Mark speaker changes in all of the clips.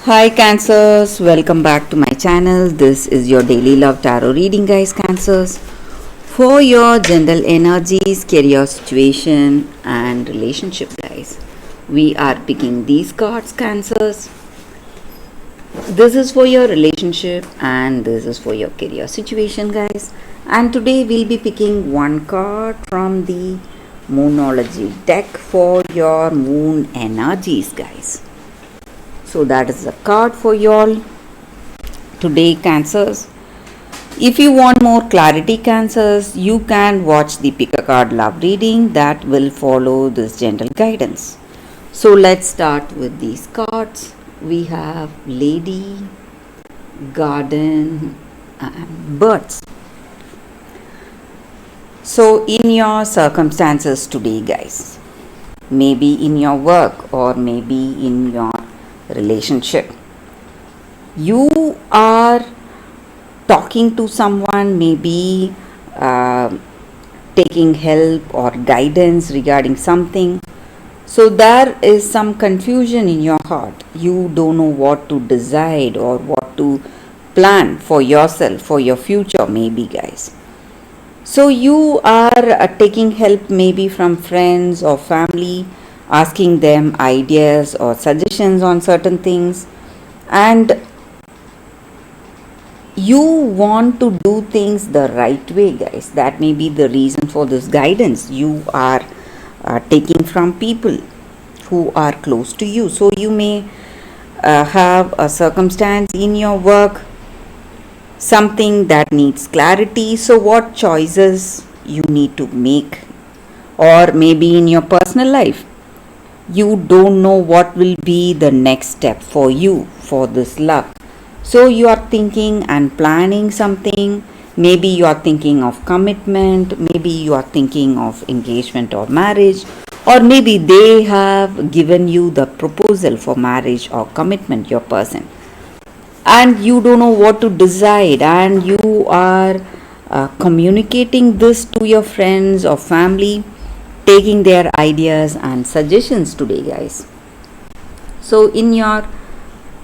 Speaker 1: Hi Cancers, welcome back to my channel. This is your daily love tarot reading, guys. Cancers, for your general energies, career situation and relationship, guys. We are picking these cards, Cancers. This is for your relationship and this is for your career situation, guys. And today we'll be picking one card from the Moonology deck for your moon energies, guys. So that is the card for y'all today, Cancers. If you want more clarity, Cancers, you can watch the pick a card love reading that will follow this gentle guidance. So let's start with these cards. We have Lady, Garden and Birds. So in your circumstances today, guys, maybe in your work or maybe in your relationship, you are talking to someone, maybe taking help or guidance regarding something. So there is some confusion in your heart. You don't know what to decide or what to plan for yourself, for your future, maybe, guys. So you are taking help maybe from friends or family, asking them ideas or suggestions on certain things, and you want to do things the right way, guys. That may be the reason for this guidance you are taking from people who are close to you. So you may have a circumstance in your work, something that needs clarity. So what choices you need to make, or maybe in your personal life, you don't know what will be the next step for you for this love. So you are thinking and planning something. Maybe you are thinking of commitment, maybe you are thinking of engagement or marriage, or maybe they have given you the proposal for marriage or commitment, your person, and you don't know what to decide, and you are communicating this to your friends or family, taking their ideas and suggestions today, guys. So in your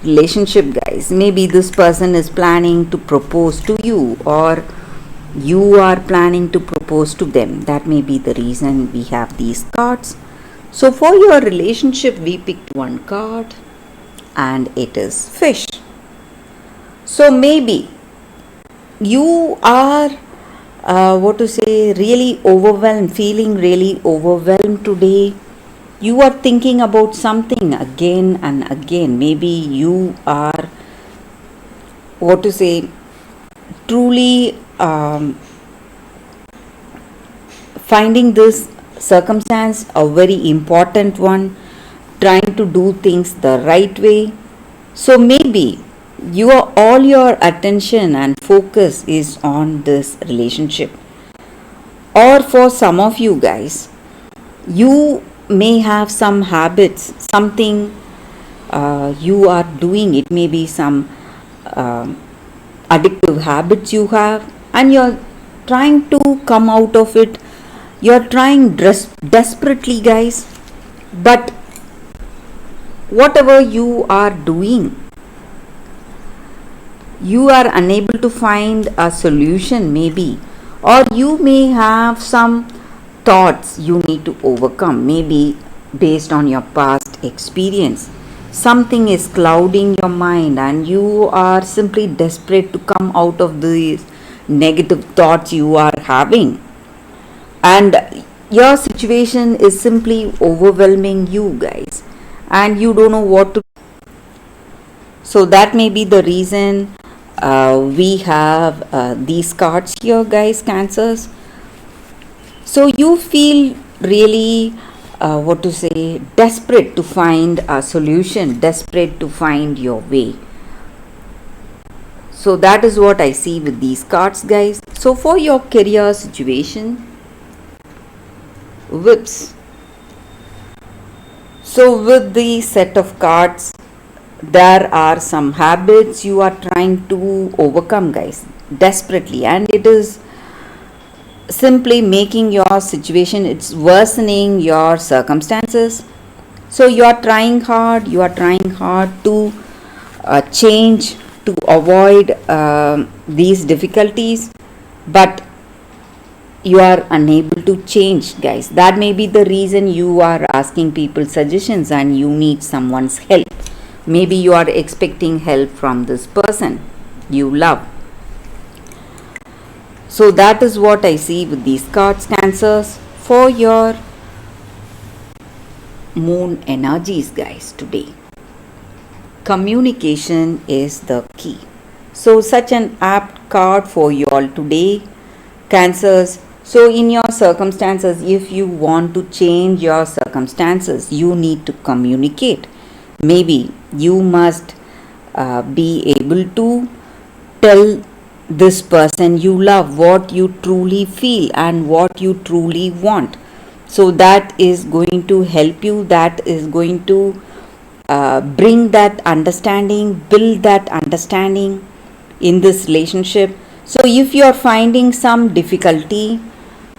Speaker 1: relationship, guys, maybe this person is planning to propose to you, or you are planning to propose to them. That may be the reason we have these cards. So for your relationship, we picked one card and it is Fish. So maybe you are really overwhelmed, feeling really overwhelmed today. You are thinking about something again and again. Maybe you are truly finding this circumstance a very important one, trying to do things the right way. So maybe all your attention and focus is on this relationship. Or for some of you guys, you may have some habits, something you are doing. It may be some addictive habits you have, and you're trying to come out of it. You're trying desperately, guys, but whatever you are doing, you are unable to find a solution, maybe, or you may have some thoughts you need to overcome, maybe based on your past experience. Something is clouding your mind and you are simply desperate to come out of these negative thoughts you are having, and your situation is simply overwhelming you, guys, and you don't know what to. So that may be the reason we have these cards here, guys, Cancers. So you feel really desperate to find a solution, desperate to find your way. So that is what I see with these cards, guys. So for your career situation, Whips. So with the set of cards, there are some habits you are trying to overcome, guys, desperately, and it is simply making your situation, it's worsening your circumstances. So you are trying hard to change to avoid these difficulties, but you are unable to change, guys. That may be the reason you are asking people suggestions and you need someone's help. Maybe you are expecting help from this person you love. So that is what I see with these cards, Cancers, for your moon energies, guys, today. Communication is the key. So such an apt card for you all today, Cancers. So in your circumstances, if you want to change your circumstances, you need to communicate. Maybe you must be able to tell this person you love what you truly feel and what you truly want. So that is going to help you, that is going to bring that understanding, build that understanding in this relationship. So if you are finding some difficulty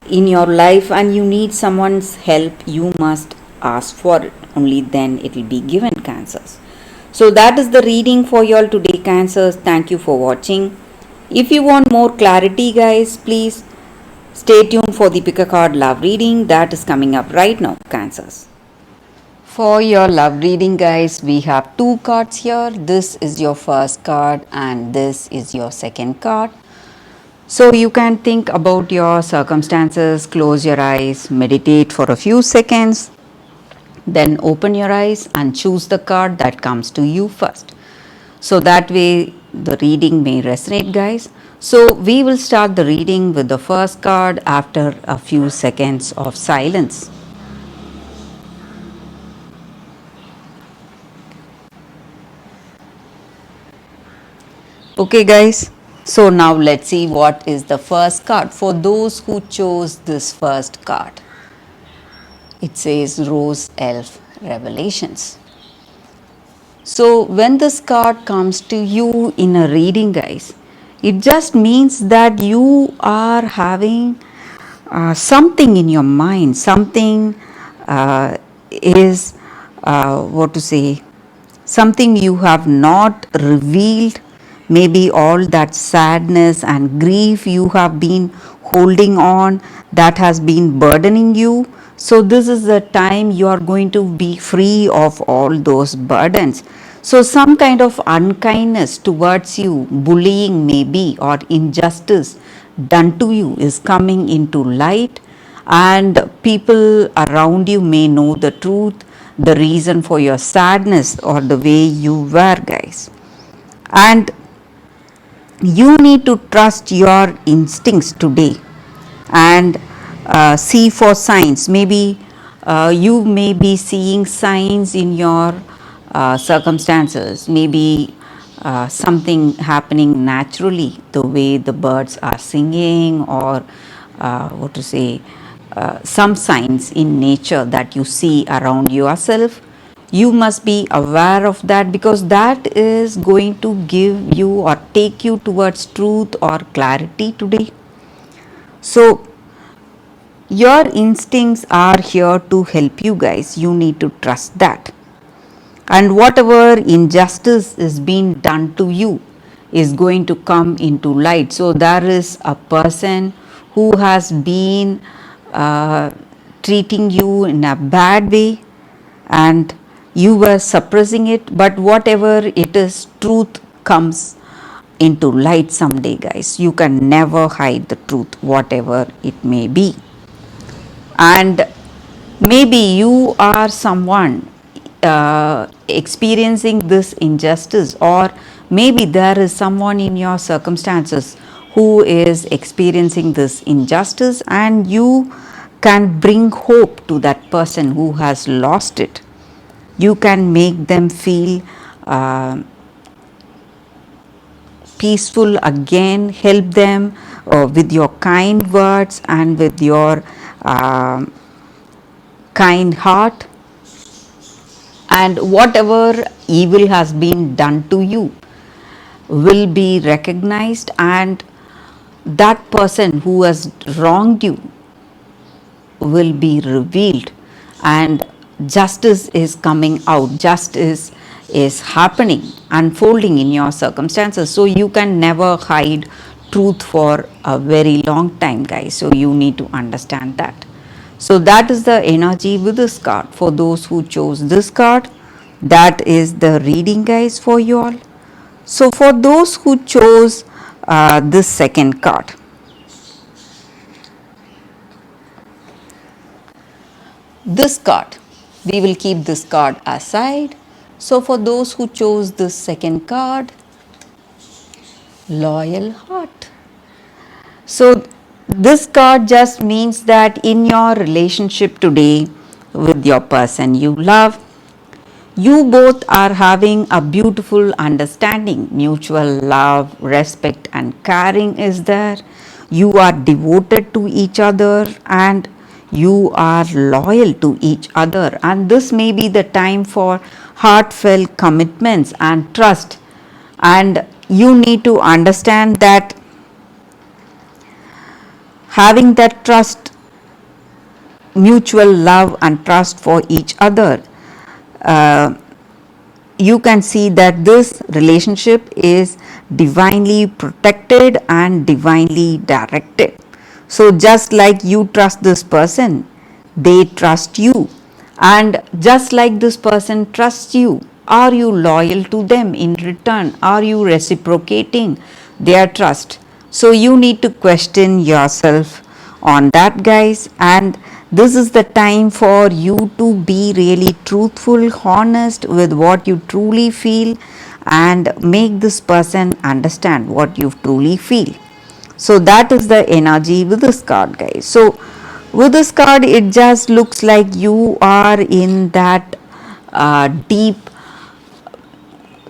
Speaker 1: in your life and you need someone's help, you must ask for it. Only then it will be given, Cancers. So that is the reading for you all today, Cancers. Thank you for watching. If you want more clarity, guys, please stay tuned for the pick a card love reading that is coming up right now, Cancers. For your love reading, guys, we have two cards here. This is your first card and this is your second card. So you can think about your circumstances, close your eyes, meditate for a few seconds, then open your eyes and choose the card that comes to you first. So that way the reading may resonate, guys. So we will start the reading with the first card after a few seconds of silence. Okay, guys. So now let's see what is the first card for those who chose this first card. It says Rose Elf Revelations. So when this card comes to you in a reading, guys, it just means that you are having something in your mind, something is what to say, something you have not revealed. Maybe all that sadness and grief you have been holding on, that has been burdening you. So this is the time you are going to be free of all those burdens. So some kind of unkindness towards you, bullying maybe, or injustice done to you is coming into light, and people around you may know the truth, the reason for your sadness or the way you were, guys. And you need to trust your instincts today and see for signs. Maybe you may be seeing signs in your circumstances, maybe something happening naturally, the way the birds are singing, or what to say, some signs in nature that you see around yourself. You must be aware of that, because that is going to give you or take you towards truth or clarity today. So your instincts are here to help you, guys. You need to trust that. And whatever injustice is being done to you is going to come into light. So there is a person who has been treating you in a bad way and you were suppressing it, but whatever it is, truth comes into light someday, guys. You can never hide the truth, whatever it may be. And maybe you are someone experiencing this injustice, or maybe there is someone in your circumstances who is experiencing this injustice, and you can bring hope to that person who has lost it. You can make them feel peaceful again, help them with your kind words and with your kind heart. And whatever evil has been done to you will be recognized, and that person who has wronged you will be revealed, and justice is coming out. Justice is happening, unfolding in your circumstances. So you can never hide truth for a very long time, guys. So you need to understand that. So that is the energy with this card. For those who chose this card, that is the reading, guys, for you all. So for those who chose this second card, this card, we will keep this card aside. So for those who chose this second card, loyal heart. So this card just means that in your relationship today with your person you love, you both are having a beautiful understanding. Mutual love, respect and caring is there. You are devoted to each other and you are loyal to each other, and this may be the time for heartfelt commitments and trust. And you need to understand that having that trust, mutual love and trust for each other, you can see that this relationship is divinely protected and divinely directed. So just like you trust this person, they trust you, and just like this person trusts you, are you loyal to them in return? Are you reciprocating their trust? So you need to question yourself on that, guys, and this is the time for you to be really truthful, honest with what you truly feel, and make this person understand what you truly feel. So that is the energy with this card, guys. So with this card, it just looks like you are in that deep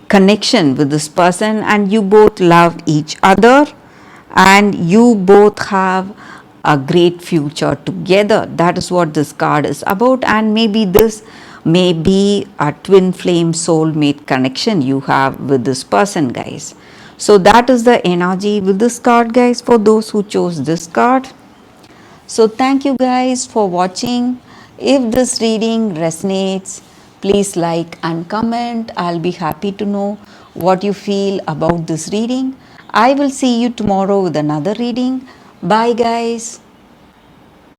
Speaker 1: connection with this person, and you both love each other, and you both have a great future together. That is what this card is about, and maybe this may be a twin flame soulmate connection you have with this person, guys. So that is the energy with this card, guys, for those who chose this card. So thank you guys for watching. If this reading resonates, please like and comment. I'll be happy to know what you feel about this reading. I will see you tomorrow with another reading. Bye guys.